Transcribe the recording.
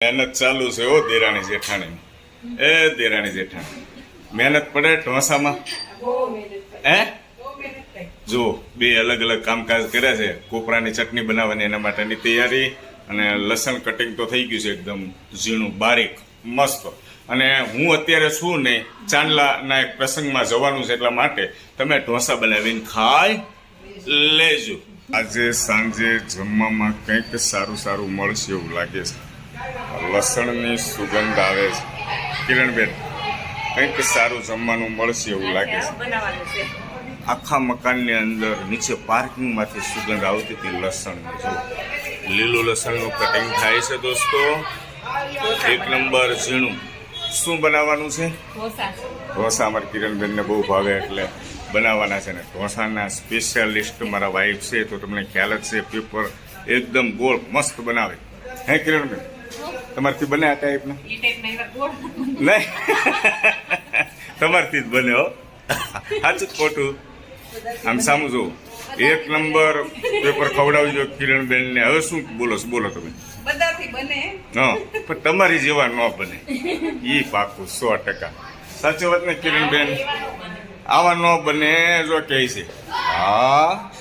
મહેનત ચાલુ છે હો દેરાણી જેઠાણી. એ દેરાણી જેઠાણી મહેનત પડે ઢોસામાં. હે જો બે અલગ અલગ કામકાજ કર્યા છે. કોપરાની ચટણી બનાવવાની એના માટેની તૈયારી, અને લસણ કટિંગ તો થઈ ગયું છે એકદમ ઝીણું બારીક મસ્ત. અને હું અત્યારે છું ને ચાંદલાના એક પ્રસંગમાં જવાનું છે, એટલા માટે તમે ઢોસા બનાવીને ખાઈ લેજો. આજે સાંજે જમવામાં કંઈક સારું સારું મળશે એવું લાગે છે. લસણની સુગંધ આવે છે. કિરણબેન કંઈક સારું જમવાનું મળશે એવું લાગે છે. આખા મકાનની અંદર નીચે પાર્કિંગમાંથી સુગંધ આવતી હતી લસણની. જો લીલું લસણનું કટિંગ થાય છે દોસ્તો, એક નંબર ઝીણું. શું બનાવવાનું છે? ઢોસા. અમારી કિરણબેનને બહુ ભાવે એટલે બનાવવાના છે. ને ઢોસાના સ્પેશિયાલિસ્ટ મારા વાઈફ છે, તો તમને ખ્યાલ જ છે. પેપર એકદમ ગોળ મસ્ત બનાવે. હે કિરણબેન, તમારથી બને આ ટાઈપના? નહીં, તમારથી જ બને હો. સાચું ખોટું આમ સામું જોવું. એક નંબર પેપર ખવડાવજો કિરણબેન ને. હવે શું બોલો તમે? બધાથી બને. હા, પણ તમારી જેવા ન બને ઈ પાકું 100%. સાચી વાત ને કિરણબેન? આવા ન બને જો કહે છે. હા